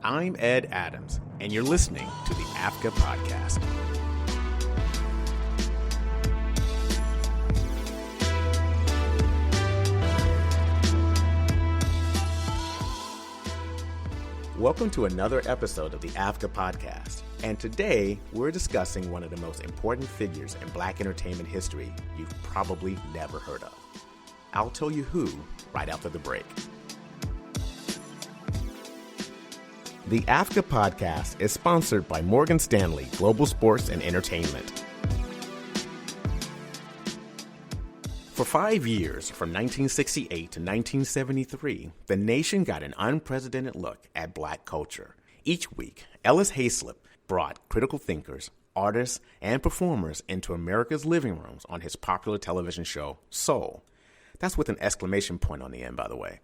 I'm Ed Adams, and you're listening to the AFCA Podcast. Welcome to another episode of the AFCA Podcast, and today we're discussing one of the most important figures in Black entertainment history you've probably never heard of. I'll tell you who right after the break. The AFCA Podcast is sponsored by Morgan Stanley Global Sports and Entertainment. For 5 years, from 1968 to 1973, the nation got an unprecedented look at Black culture. Each week, Ellis Haizlip brought critical thinkers, artists, and performers into America's living rooms on his popular television show, Soul. That's with an exclamation point on the end, by the way.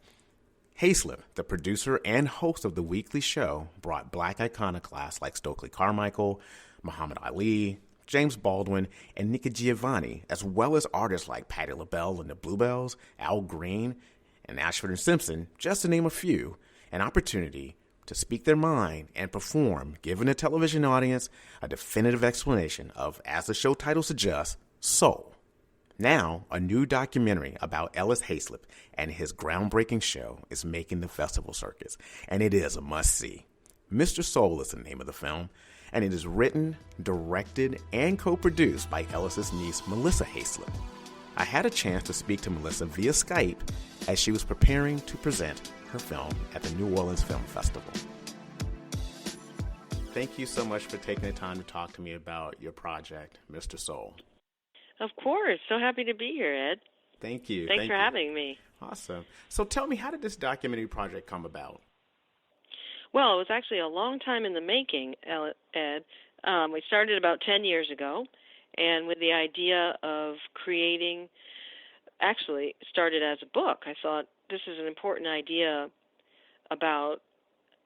Haizlip, the producer and host of the weekly show, brought Black iconoclasts like Stokely Carmichael, Muhammad Ali, James Baldwin, and Nikki Giovanni, as well as artists like Patti LaBelle and the Bluebells, Al Green, and Ashford and Simpson, just to name a few, an opportunity to speak their mind and perform, giving a television audience a definitive explanation of, as the show title suggests, soul. Now, a new documentary about Ellis Haizlip and his groundbreaking show is making the festival circuits, and it is a must-see. Mr. Soul is the name of the film, and it is written, directed, and co-produced by Ellis's niece, Melissa Haizsip. I had a chance to speak to Melissa via Skype as she was preparing to present her film at the New Orleans Film Festival. Thank you so much for taking the time to talk to me about your project, Mr. Soul. Of course. So happy to be here, Ed. Thank you. Thanks for having me. Awesome. So tell me, how did this documentary project come about? Well, it was actually a long time in the making, Ed. We started about 10 years ago, and with the idea of creating, actually started as a book. I thought this is an important idea about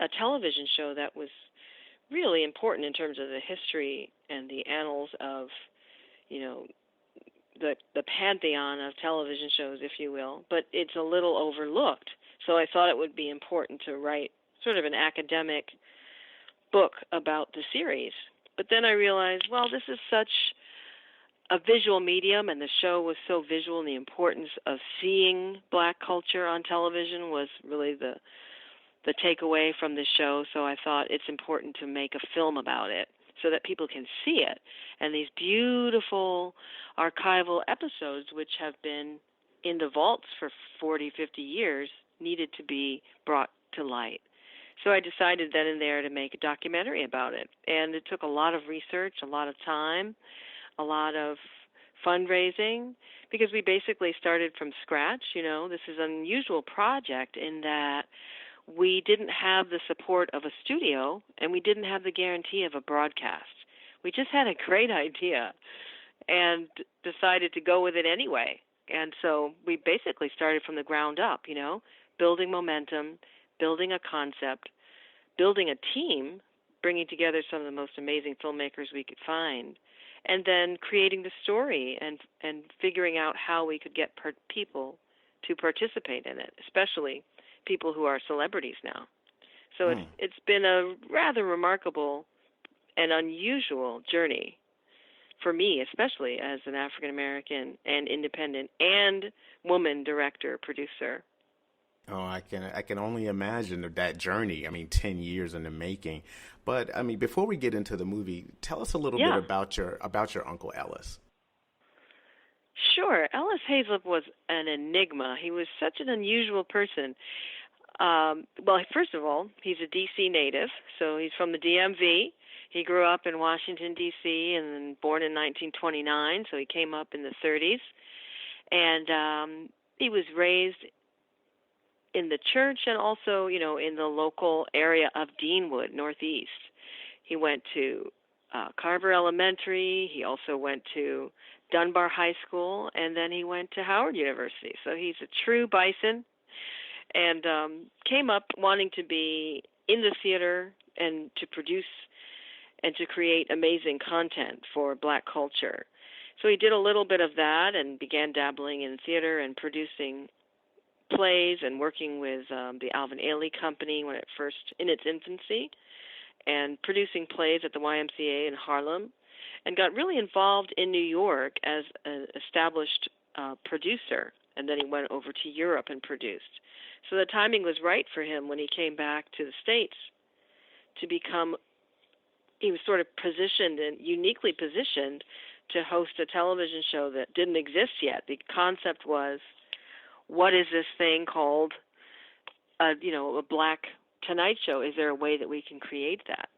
a television show that was really important in terms of the history and the annals of, the pantheon of television shows, if you will, but it's a little overlooked. So I thought it would be important to write sort of an academic book about the series. But then I realized, well, this is such a visual medium, and the show was so visual, and the importance of seeing Black culture on television was really the takeaway from the show. So I thought it's important to make a film about it so that people can see it. And these beautiful archival episodes, which have been in the vaults for 40, 50 years, needed to be brought to light. So I decided then and there to make a documentary about it. And it took a lot of research, a lot of time, a lot of fundraising, because we basically started from scratch. This is an unusual project in that we didn't have the support of a studio, and we didn't have the guarantee of a broadcast. We just had a great idea and decided to go with it anyway. And so we basically started from the ground up, building momentum, building a concept, building a team, bringing together some of the most amazing filmmakers we could find, and then creating the story and figuring out how we could get people to participate in it, especially people who are celebrities now. So it's been a rather remarkable and unusual journey for me, especially as an African-American and independent and woman director, producer. Oh, I can only imagine that journey. 10 years in the making. But before we get into the movie, tell us a little bit about your Uncle Ellis. Sure. Ellis Haizlip was an enigma. He was such an unusual person. Well, first of all, he's a D.C. native, so he's from the DMV. He grew up in Washington, D.C., and then born in 1929, so he came up in the 30s. And he was raised in the church and also, in the local area of Deanwood, Northeast. He went to Carver Elementary. He also went to Dunbar High School, and then he went to Howard University. So he's a true bison, and came up wanting to be in the theater and to produce and to create amazing content for Black culture. So he did a little bit of that and began dabbling in theater and producing plays and working with the Alvin Ailey Company when it first, in its infancy, and producing plays at the YMCA in Harlem, and got really involved in New York as an established producer, and then he went over to Europe and produced. So the timing was right for him when he came back to the States to become, he was sort of positioned and uniquely positioned to host a television show that didn't exist yet. The concept was, what is this thing called, a Black Tonight Show? Is there a way that we can create that?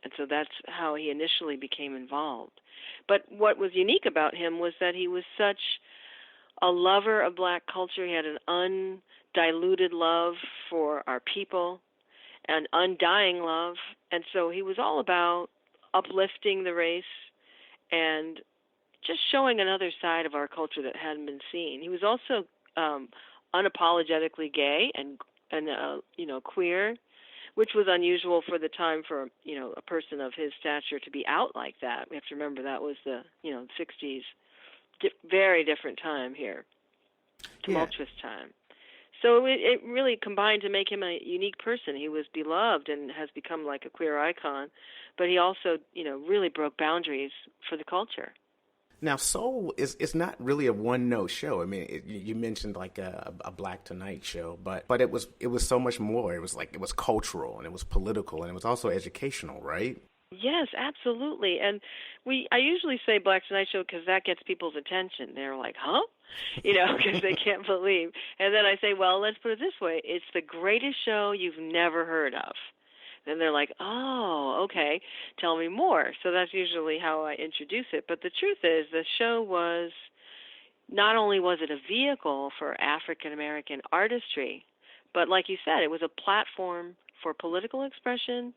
And so that's how he initially became involved. But what was unique about him was that he was such a lover of Black culture. He had an undiluted love for our people, an undying love. And so he was all about uplifting the race and just showing another side of our culture that hadn't been seen. He was also unapologetically gay and queer, which was unusual for the time for, a person of his stature to be out like that. We have to remember that was the, 60s, very different time here, tumultuous time. So it really combined to make him a unique person. He was beloved and has become like a queer icon, but he also, really broke boundaries for the culture. Now, Soul is not really a one-note show. I mean, you mentioned like a Black Tonight Show, but it was so much more. It was cultural and it was political and it was also educational, right? Yes, absolutely. And I usually say Black Tonight Show because that gets people's attention. They're like, huh? Because they can't believe. And then I say, well, let's put it this way. It's the greatest show you've never heard of. Then they're like, oh, okay, tell me more. So that's usually how I introduce it. But the truth is, the show was, not only was it a vehicle for African-American artistry, but like you said, it was a platform for political expression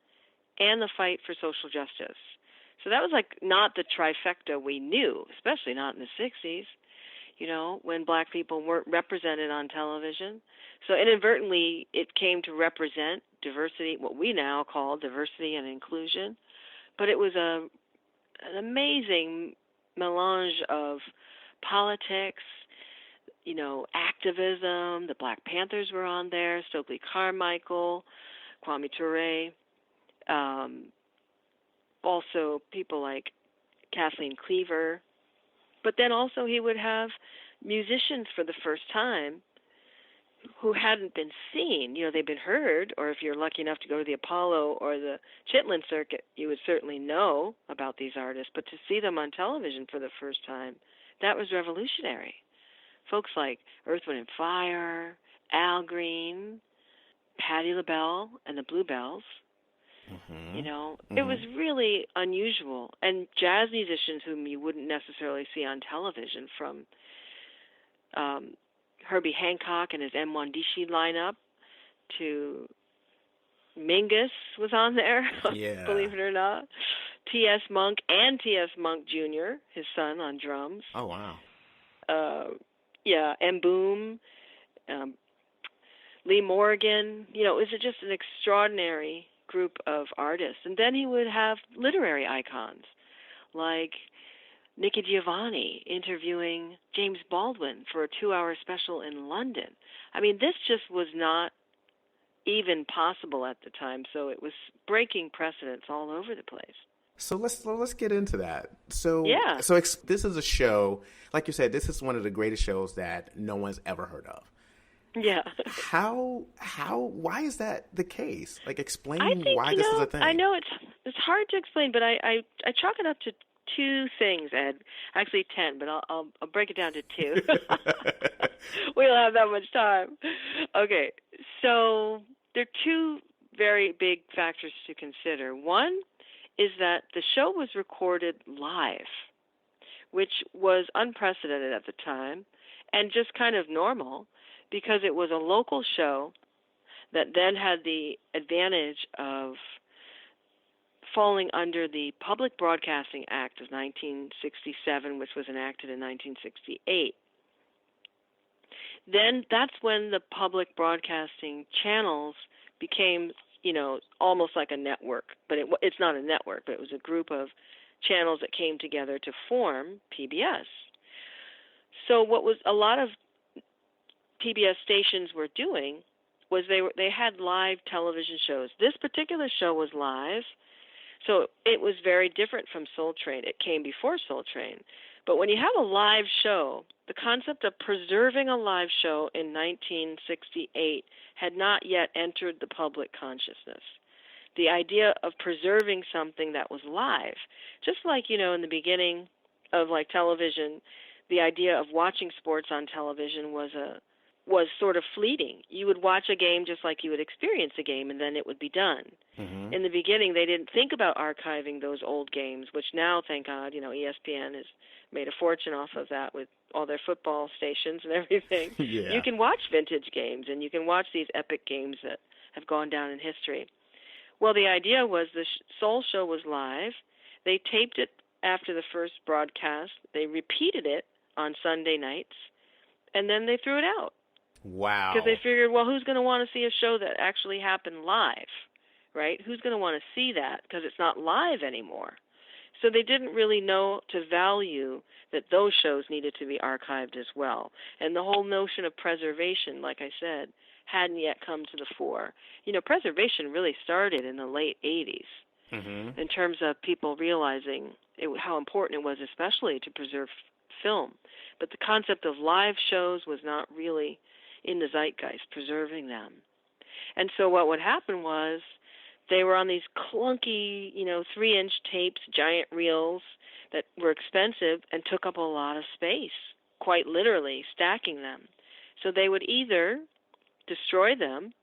and the fight for social justice. So that was like not the trifecta we knew, especially not in the 60s, when Black people weren't represented on television. So inadvertently, it came to represent diversity, what we now call diversity and inclusion. But it was an amazing melange of politics, activism. The Black Panthers were on there, Stokely Carmichael, Kwame Ture. Also people like Kathleen Cleaver. But then also he would have musicians for the first time who hadn't been seen. They'd been heard, or if you're lucky enough to go to the Apollo or the Chitlin Circuit, you would certainly know about these artists. But to see them on television for the first time, that was revolutionary. Folks like Earth, Wind & Fire, Al Green, Patti LaBelle and the Bluebells. Mm-hmm. It was really unusual. And jazz musicians whom you wouldn't necessarily see on television, from Herbie Hancock and his M1 lineup to Mingus was on there, yeah. Believe it or not. T.S. Monk and T.S. Monk Jr., his son, on drums. Oh, wow. M. Boom, Lee Morgan. It was just an extraordinary group of artists. And then he would have literary icons like Nikki Giovanni interviewing James Baldwin for a 2-hour special in London. I mean, this just was not even possible at the time, so it was breaking precedents all over the place. So let's get into that. So yeah. So this is a show, like you said, this is one of the greatest shows that no one's ever heard of. Yeah. Why is that the case? Like, explain why this is a thing. I know it's hard to explain, but I chalk it up to 2 things, Ed. Actually 10, but I'll break it down to 2. We don't have that much time. Okay, so there are 2 very big factors to consider. One is that the show was recorded live, which was unprecedented at the time and just kind of normal, because it was a local show that then had the advantage of falling under the Public Broadcasting Act of 1967, which was enacted in 1968. Then that's when the public broadcasting channels became, almost like a network. But it's not a network, but it was a group of channels that came together to form PBS. So what was a lot of PBS stations were doing was they had live television shows. This particular show was live, so it was very different from Soul Train. It came before Soul Train. But when you have a live show, the concept of preserving a live show in 1968 had not yet entered the public consciousness. The idea of preserving something that was live, just like, in the beginning of like television, the idea of watching sports on television was sort of fleeting. You would watch a game just like you would experience a game, and then it would be done. Mm-hmm. In the beginning, they didn't think about archiving those old games, which now, thank God, ESPN has made a fortune off of that with all their football stations and everything. Yeah. You can watch vintage games, and you can watch these epic games that have gone down in history. Well, the idea was the Soul show was live. They taped it after the first broadcast. They repeated it on Sunday nights, and then they threw it out. Wow. Because they figured, well, who's going to want to see a show that actually happened live, right? Who's going to want to see that because it's not live anymore? So they didn't really know to value that those shows needed to be archived as well. And the whole notion of preservation, like I said, hadn't yet come to the fore. Preservation really started in the late 80s mm-hmm. in terms of people realizing how important it was, especially to preserve film. But the concept of live shows was not really in the zeitgeist, preserving them. And so what would happen was they were on these clunky, 3-inch tapes, giant reels that were expensive and took up a lot of space, quite literally stacking them. So they would either destroy them,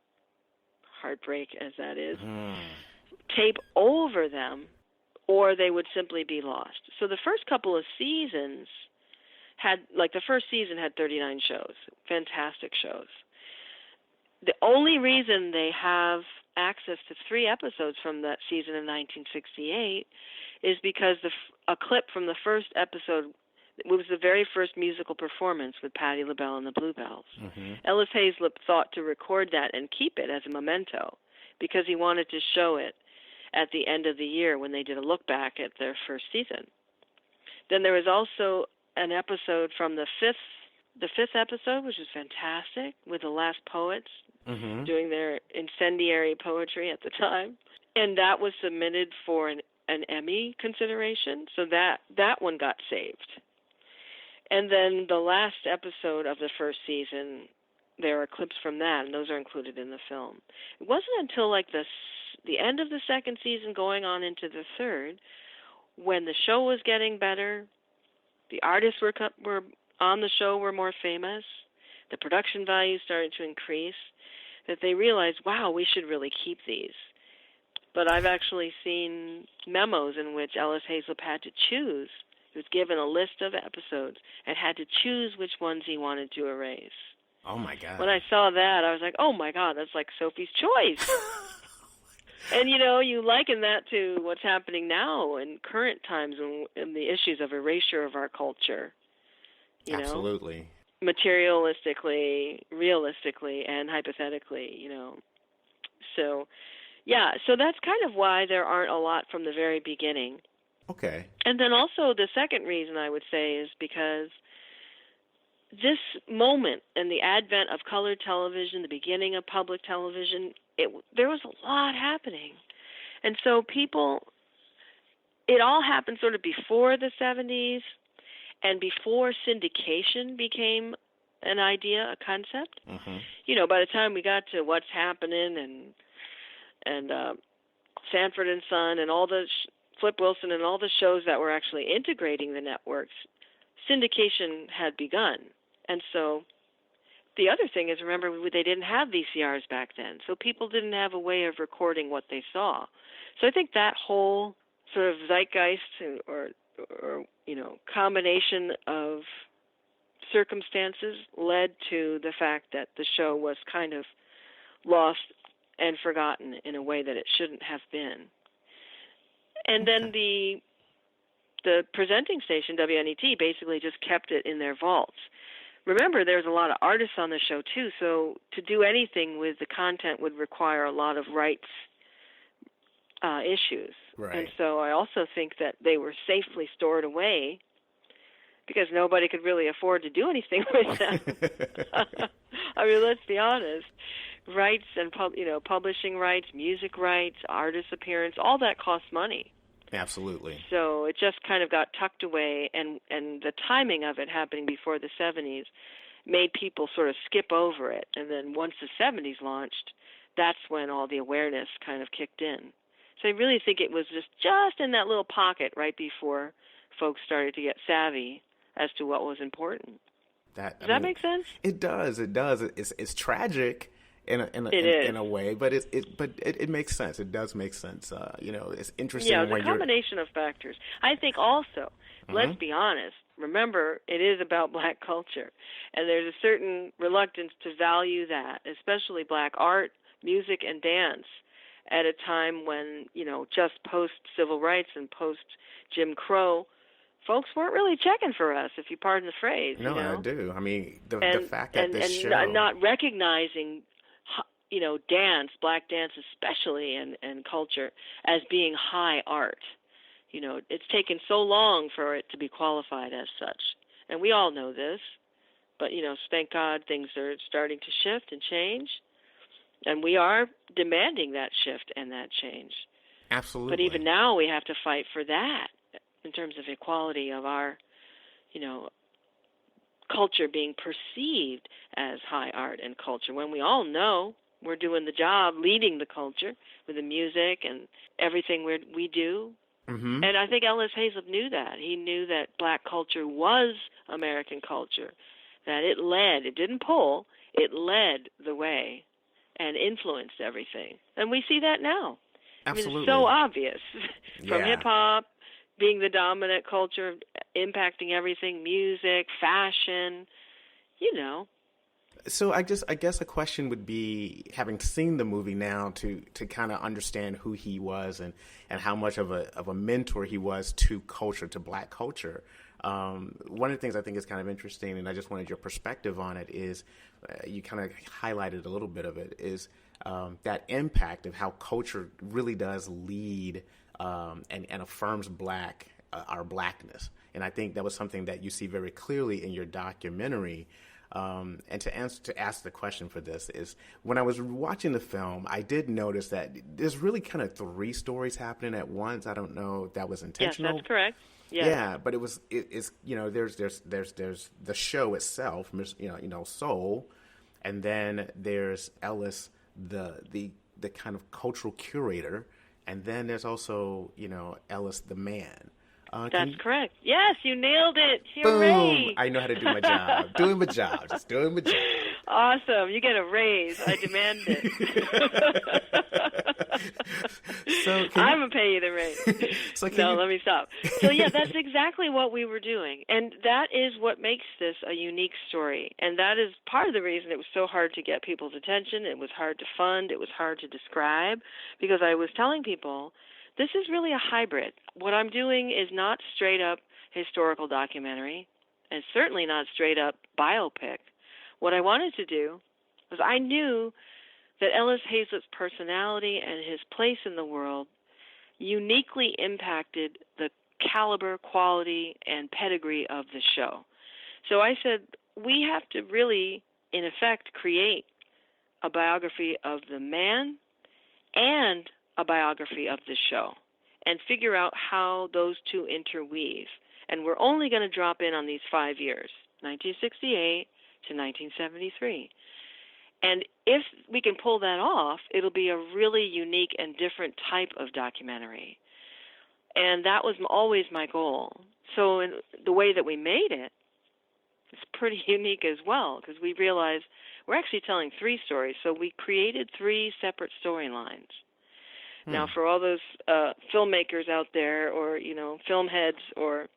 heartbreak as that is, tape over them, or they would simply be lost. So the first couple of seasons the first season had 39 shows, fantastic shows. The only reason they have access to 3 episodes from that season in 1968 is because a clip from the first episode, it was the very first musical performance with Patti LaBelle and the Bluebells. Mm-hmm. Ellis Haizlip thought to record that and keep it as a memento because he wanted to show it at the end of the year when they did a look back at their first season. Then there was also an episode from the fifth episode, which was fantastic, with the last poets mm-hmm. doing their incendiary poetry at the time. And that was submitted for an Emmy consideration, so that one got saved. And then the last episode of the first season, there are clips from that, and those are included in the film. It wasn't until like the end of the second season going on into the third, when the show was getting better, the artists were on the show were more famous, the production value started to increase, that they realized, wow, we should really keep these. But I've actually seen memos in which Ellis Haizlip had to choose. He was given a list of episodes and had to choose which ones he wanted to erase. Oh, my God. When I saw that, I was like, oh, my God, that's like Sophie's Choice. And, you liken that to what's happening now in current times in the issues of erasure of our culture. Absolutely. Materialistically, realistically, and hypothetically, So, yeah, so that's kind of why there aren't a lot from the very beginning. Okay. And then also the second reason I would say is because this moment and the advent of colored television, the beginning of public television, there was a lot happening. And so it all happened sort of before the 70s and before syndication became an idea, a concept. Mm-hmm. By the time we got to What's Happening and Sanford and Son and all the Flip Wilson and all the shows that were actually integrating the networks, syndication had begun. And so the other thing is, remember, they didn't have VCRs back then, so people didn't have a way of recording what they saw. So I think that whole sort of zeitgeist or combination of circumstances led to the fact that the show was kind of lost and forgotten in a way that it shouldn't have been. And then the presenting station, WNET, basically just kept it in their vaults. Remember, there's a lot of artists on the show, too, so to do anything with the content would require a lot of rights issues. Right. And so I also think that they were safely stored away because nobody could really afford to do anything with them. I mean, let's be honest. Rights and publishing rights, music rights, artist appearance, all that costs money. Absolutely. So it just kind of got tucked away, and the timing of it happening before the 70s made people sort of skip over it. And then once the 70s launched, that's when all the awareness kind of kicked in. So I really think it was just in that little pocket right before folks started to get savvy as to what was important. Does that make sense? It does. It does. It's tragic in a way, but it makes sense. It does make sense. It's interesting. Yeah, it's a combination of factors. I think also, let's be honest. Remember, it is about black culture, and there's a certain reluctance to value that, especially black art, music, and dance, at a time when, just post-civil rights and post-Jim Crow, folks weren't really checking for us, if you pardon the phrase. No, I do. I mean, the fact that this show... And not recognizing, dance, black dance especially, and culture, as being high art. It's taken so long for it to be qualified as such. And we all know this. But, thank God things are starting to shift and change. And we are demanding that shift and that change. Absolutely. But even now we have to fight for that in terms of equality of our, culture being perceived as high art and culture, when we all know we're doing the job leading the culture with the music and everything we do. Mm-hmm. And I think Ellis Haizlip knew that. He knew that black culture was American culture, that it didn't pull, it led the way and influenced everything. And we see that now. Absolutely. I mean, it's so obvious. From hip-hop being the dominant culture, impacting everything, music, fashion, So I guess a question would be, having seen the movie now, to kind of understand who he was and how much of a mentor he was to culture, to black culture. One of the things I think is kind of interesting, and I just wanted your perspective on it, is you kind of highlighted a little bit of it, is that impact of how culture really does lead and affirms our blackness. And I think that was something that you see very clearly in your documentary. And to ask the question for this is, when I was watching the film, I did notice that there's really kind of three stories happening at once. I don't know if that was intentional. Yes, that's correct. Yes. Yeah, but it's there's the show itself, Soul, and then there's Ellis, the kind of cultural curator, and then there's also Ellis the man. That's correct. Yes, you nailed it. Boom! I know how to do my job. Doing my job. Just doing my job. Awesome. You get a raise. I demand it. I'm going to pay you the raise. Let me stop. So, that's exactly what we were doing. And that is what makes this a unique story. And that is part of the reason it was so hard to get people's attention. It was hard to fund. It was hard to describe. Because I was telling people, this is really a hybrid. What I'm doing is not straight-up historical documentary, and certainly not straight-up biopic. What I wanted to do was, I knew that Ellis Haizlip's personality and his place in the world uniquely impacted the caliber, quality, and pedigree of the show. So I said, we have to really, in effect, create a biography of the man and a biography of the show, and figure out how those two interweave. And we're only going to drop in on these 5 years, 1968 to 1973. And if we can pull that off, it'll be a really unique and different type of documentary. And that was always my goal. So in the way that we made it, it's pretty unique as well, because we realized we're actually telling 3 stories. So we created 3 separate storylines. Now, for all those filmmakers out there, or, film heads or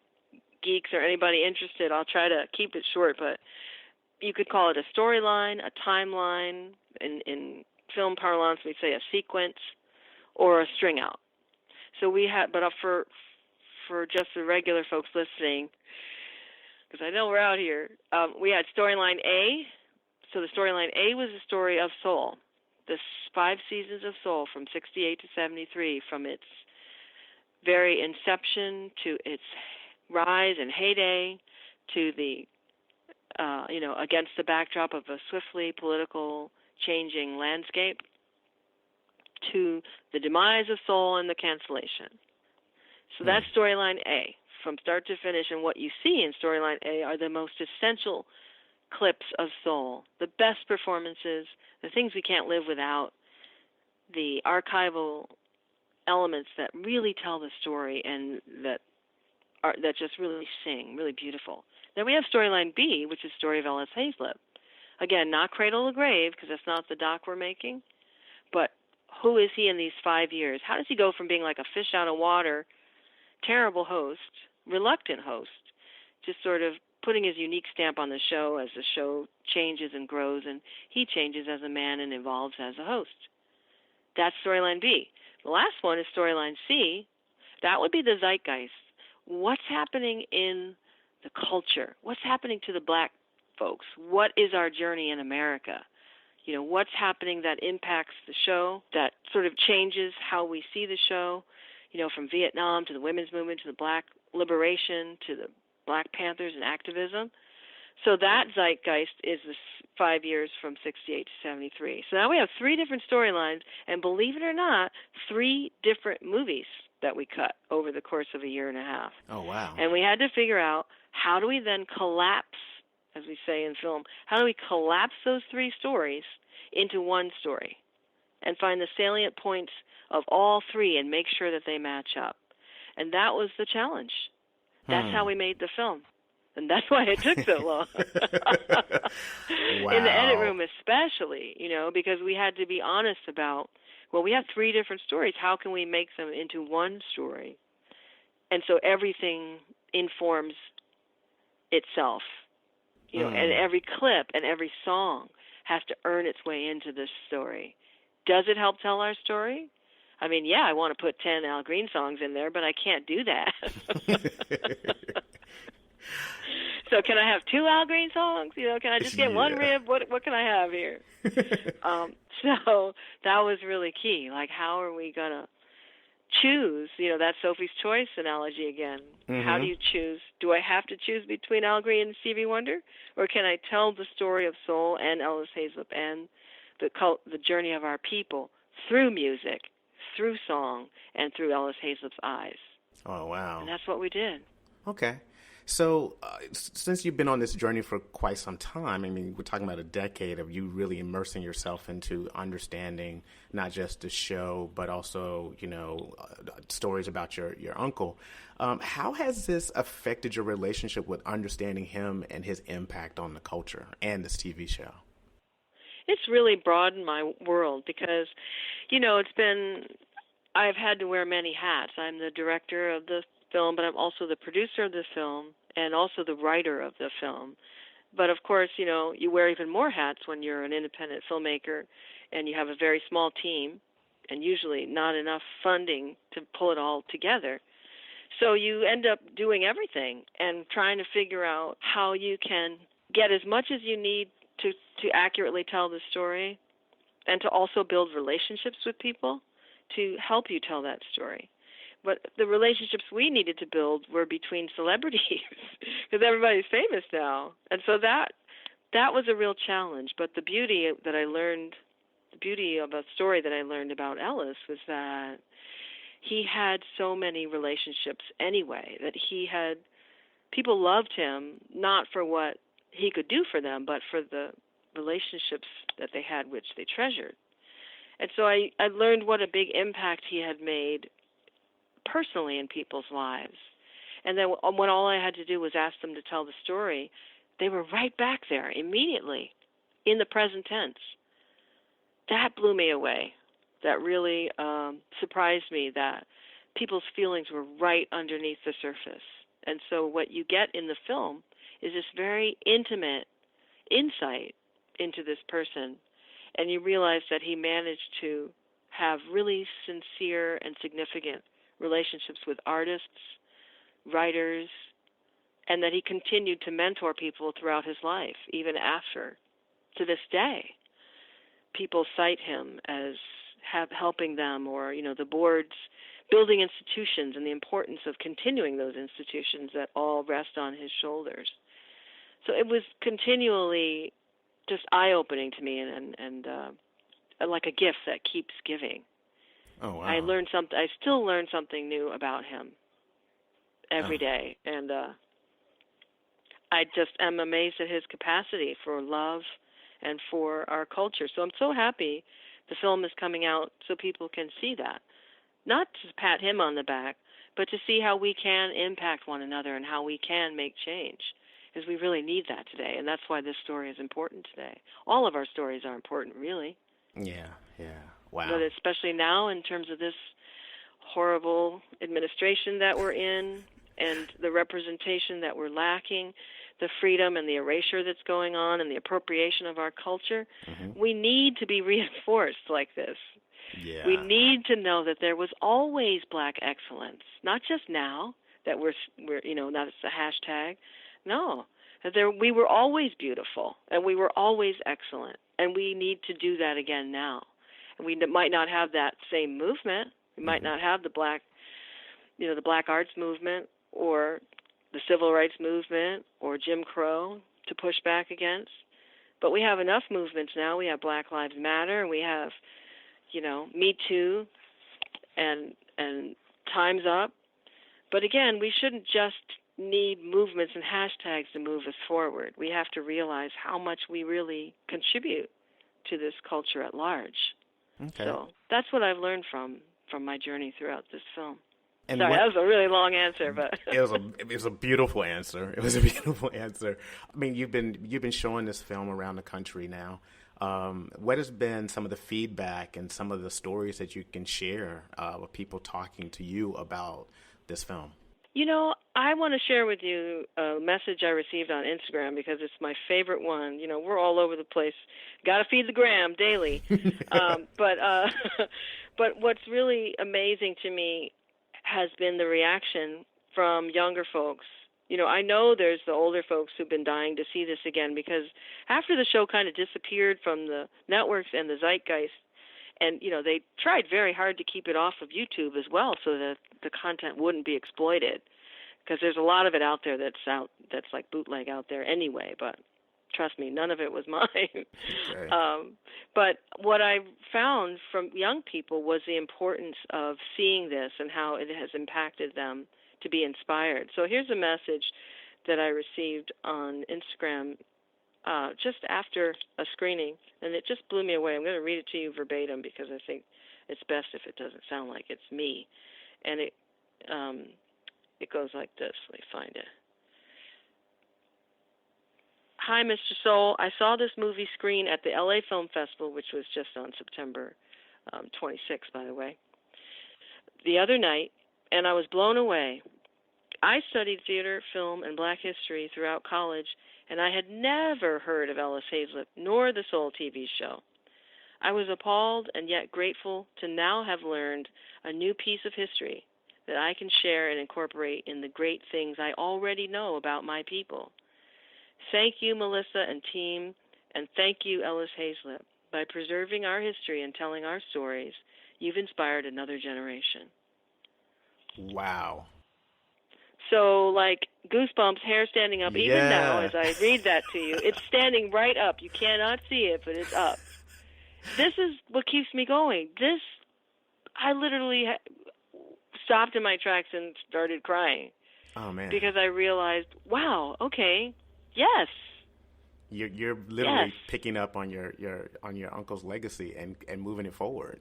geeks or anybody interested, I'll try to keep it short, but you could call it a storyline, a timeline. In film parlance, we'd say a sequence, or a string out. So we had, but for just the regular folks listening, because I know we're out here, we had storyline A. So the storyline A was the story of Soul. The 5 seasons of Soul from 68 to 73, from its very inception to its rise and heyday, to the against the backdrop of a swiftly political changing landscape, to the demise of soul and the cancellation. So that's storyline A, from start to finish. And what you see in storyline A are the most essential clips of soul, the best performances, the things we can't live without, the archival elements that really tell the story and that just really sing, really beautiful. Then we have storyline B, which is the story of Ellis Haizlip. Again, not cradle to grave, because that's not the doc we're making, but who is he in these 5 years? How does he go from being like a fish out of water, terrible host, reluctant host, to sort of putting his unique stamp on the show as the show changes and grows, and he changes as a man and evolves as a host? That's storyline B. The last one is storyline C. That would be the zeitgeist. What's happening in the culture? What's happening to the black folks? What is our journey in America? What's happening that impacts the show, that sort of changes how we see the show, from Vietnam to the women's movement to the black liberation to the Black Panthers and activism. So that zeitgeist is the 5 years from 68 to 73. So now we have 3 different storylines, and believe it or not, 3 different movies that we cut over the course of a year and a half. Oh, wow. And we had to figure out, how do we then collapse, as we say in film, how do we collapse those 3 stories into one story and find the salient points of all 3 and make sure that they match up? And that was the challenge. That's how we made the film. And that's why it took so long. Wow. In the edit room especially, because we had to be honest about, well, we have 3 different stories. How can we make them into one story? And so everything informs itself, and every clip and every song has to earn its way into this story. Does it help tell our story? I mean, yeah, I want to put 10 Al Green songs in there, but I can't do that. So can I have 2 Al Green songs? Can I just get one rib? What can I have here? So that was really key. Like, how are we going to choose? That Sophie's Choice analogy again. Mm-hmm. How do you choose? Do I have to choose between Al Green and Stevie Wonder? Or can I tell the story of soul and Ellis Haizlip and the journey of our people through music, through song, and through Ellis Haizlip's eyes? Oh, wow. And that's what we did. Okay. So since you've been on this journey for quite some time, I mean, we're talking about a decade of you really immersing yourself into understanding not just the show, but also, stories about your uncle. How has this affected your relationship with understanding him and his impact on the culture and this TV show? It's really broadened my world because, I've had to wear many hats. I'm the director of the film, but I'm also the producer of the film and also the writer of the film. But of course, you wear even more hats when you're an independent filmmaker and you have a very small team and usually not enough funding to pull it all together. So you end up doing everything and trying to figure out how you can get as much as you need to accurately tell the story and to also build relationships with people to help you tell that story. But the relationships we needed to build were between celebrities because everybody's famous now. And so that was a real challenge. But the beauty of a story that I learned about Ellis was that he had so many relationships anyway, that people loved him not for what he could do for them, but for the relationships that they had, which they treasured. And so I learned what a big impact he had made personally in people's lives. And then when all I had to do was ask them to tell the story, they were right back there immediately in the present tense. That blew me away. That really surprised me that people's feelings were right underneath the surface. And so what you get in the film is this very intimate insight into this person, and you realize that he managed to have really sincere and significant relationships with artists, writers, and that he continued to mentor people throughout his life, even after. To this day, people cite him as helping them, or, the boards building institutions and the importance of continuing those institutions that all rest on his shoulders. So it was continually just eye-opening to me, and like a gift that keeps giving. Oh, wow. I learned something. I still learn something new about him every day, and I just am amazed at his capacity for love and for our culture. So I'm so happy the film is coming out so people can see that. Not to pat him on the back, but to see how we can impact one another and how we can make change, because we really need that today, and that's why this story is important today. All of our stories are important, really. Yeah, yeah. Wow. But especially now in terms of this horrible administration that we're in and the representation that we're lacking, the freedom and the erasure that's going on and the appropriation of our culture, we need to be reinforced like this. Yeah. We need to know that there was always black excellence, not just now that we're not it's a hashtag. No, that we were always beautiful and we were always excellent, and we need to do that again now. And we might not have that same movement. We might not have the black arts movement or the civil rights movement or Jim Crow to push back against. But we have enough movements now. We have Black Lives Matter, and we have, Me Too and Time's Up. But again, we shouldn't just need movements and hashtags to move us forward. We have to realize how much we really contribute to this culture at large. Okay. So that's what I've learned from my journey throughout this film. And Sorry, that was a really long answer, but it was a beautiful answer. It was a beautiful answer. I mean, you've been showing this film around the country now. What has been some of the feedback and some of the stories that you can share with people talking to you about this film? I want to share with you a message I received on Instagram because it's my favorite one. We're all over the place. Got to feed the gram daily. But what's really amazing to me has been the reaction from younger folks. I know there's the older folks who've been dying to see this again, because after the show kind of disappeared from the networks and the zeitgeist, and, they tried very hard to keep it off of YouTube as well so that the content wouldn't be exploited, because there's a lot of it out there that's like bootleg out there anyway, but trust me, none of it was mine. Okay. But what I found from young people was the importance of seeing this and how it has impacted them to be inspired. So here's a message that I received on Instagram just after a screening, and it just blew me away. I'm going to read it to you verbatim because I think it's best if it doesn't sound like it's me. And it goes like this. Let me find it. Hi, Mr. Soul. I saw this movie screen at the LA Film Festival, which was just on September 26th, by the way, the other night, and I was blown away. I studied theater, film, and black history throughout college, and I had never heard of Ellis Haizlip nor the Soul TV show. I was appalled and yet grateful to now have learned a new piece of history that I can share and incorporate in the great things I already know about my people. Thank you, Melissa and team, and thank you, Ellis Haizlip. By preserving our history and telling our stories, you've inspired another generation. Wow. So, like, goosebumps, hair standing up, even now as I read that to you. It's standing right up. You cannot see it, but it's up. This is what keeps me going. I literally stopped in my tracks and started crying. Oh, man. Because I realized, wow, okay, yes. You're literally picking up on your uncle's legacy and moving it forward.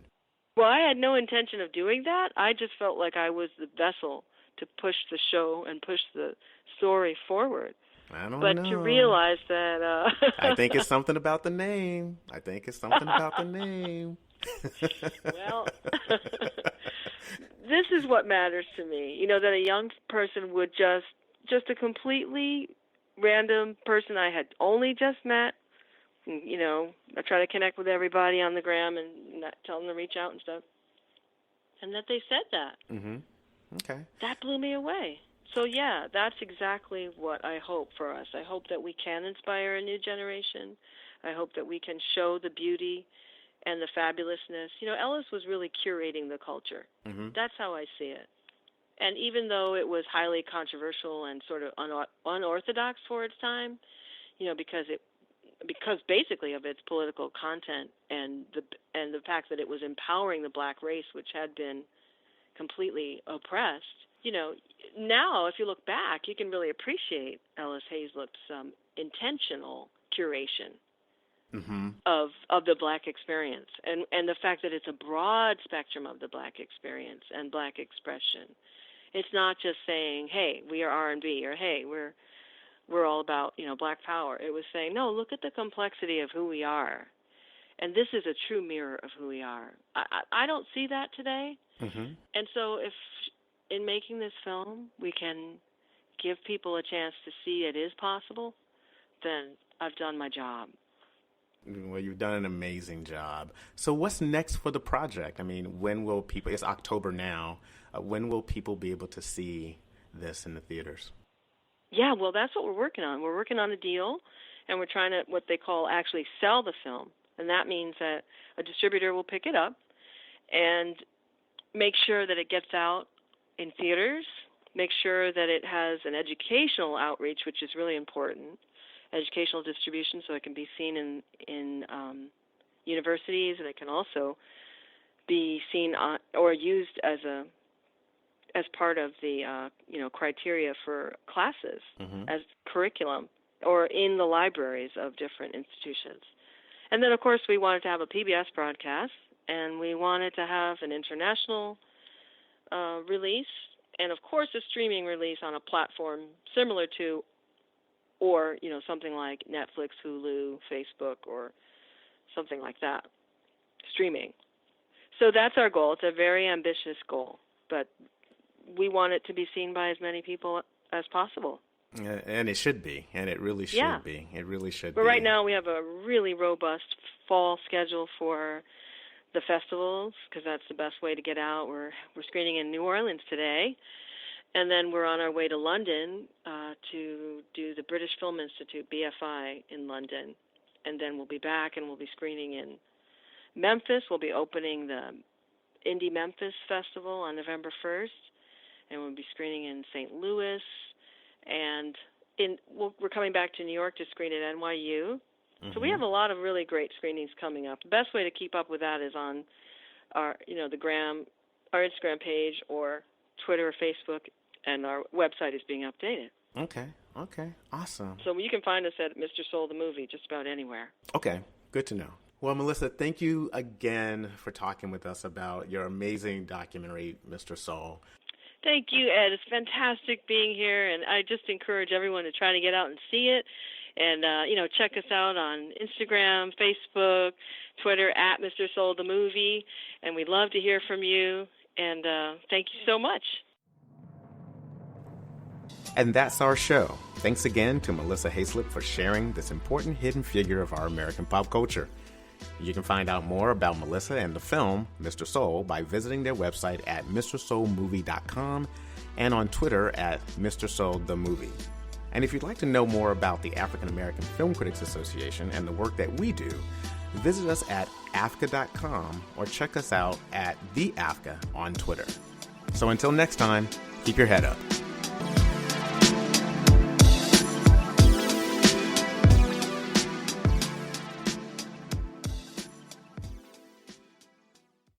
Well, I had no intention of doing that. I just felt like I was the vessel to push the show and push the story forward. I don't know. But to realize that... I think it's something about the name. Well, this is what matters to me. That a young person would just a completely random person I had only just met, I try to connect with everybody on the gram and not tell them to reach out and stuff, and that they said that. Mm-hmm. Okay. That blew me away. So, yeah, that's exactly what I hope for us. I hope that we can inspire a new generation. I hope that we can show the beauty and the fabulousness. Ellis was really curating the culture. Mm-hmm. That's how I see it. And even though it was highly controversial and sort of unorthodox for its time, because basically of its political content and the fact that it was empowering the black race, which had been completely oppressed. Now if you look back, you can really appreciate Ellis Haizlip's intentional curation of the black experience, and the fact that it's a broad spectrum of the black experience and black expression. It's not just saying, hey, we are R&B, or hey, we're all about, black power. It was saying, no, look at the complexity of who we are. And this is a true mirror of who we are. I don't see that today. And so if in making this film we can give people a chance to see it is possible, then I've done my job. Well, you've done an amazing job. So what's next for the project? I mean, when will people, it's October now, when will people be able to see this in the theaters? Yeah, well, that's what we're working on. We're working on a deal, and we're trying to, what they call, actually sell the film. And that means that a distributor will pick it up and make sure that it gets out in theaters, make sure that it has an educational outreach, which is really important, educational distribution, so it can be seen in universities, and it can also be seen or used as part of the criteria for classes as curriculum, or in the libraries of different institutions. And then, of course, we wanted to have a PBS broadcast, and we wanted to have an international release, and of course a streaming release on a platform similar to, or something like Netflix, Hulu, Facebook, or something like that, streaming. So that's our goal. It's a very ambitious goal, but we want it to be seen by as many people as possible. And it should be, and it really should be. It really should be. But right now we have a really robust fall schedule for the festivals, because that's the best way to get out. We're screening in New Orleans today, and then we're on our way to London to do the British Film Institute, BFI, in London. And then we'll be back, and we'll be screening in Memphis. We'll be opening the Indie Memphis Festival on November 1st, and we'll be screening in St. Louis. And we're coming back to New York to screen at NYU. So we have a lot of really great screenings coming up. The best way to keep up with that is on our Instagram page, or Twitter or Facebook, and our website is being updated. Okay, awesome. So you can find us at Mr. Soul the Movie just about anywhere. Okay, good to know. Well, Melissa, thank you again for talking with us about your amazing documentary, Mr. Soul. Thank you, Ed. It's fantastic being here, and I just encourage everyone to try to get out and see it. And, check us out on Instagram, Facebook, Twitter, at Mr. Soul the Movie. And we'd love to hear from you. And thank you so much. And that's our show. Thanks again to Melissa Haizsip for sharing this important hidden figure of our American pop culture. You can find out more about Melissa and the film, Mr. Soul, by visiting their website at MrSoulMovie.com and on Twitter at Mr. Soul the Movie. And if you'd like to know more about the African American Film Critics Association and the work that we do, visit us at AFCA.com or check us out at TheAFCA on Twitter. So until next time, keep your head up.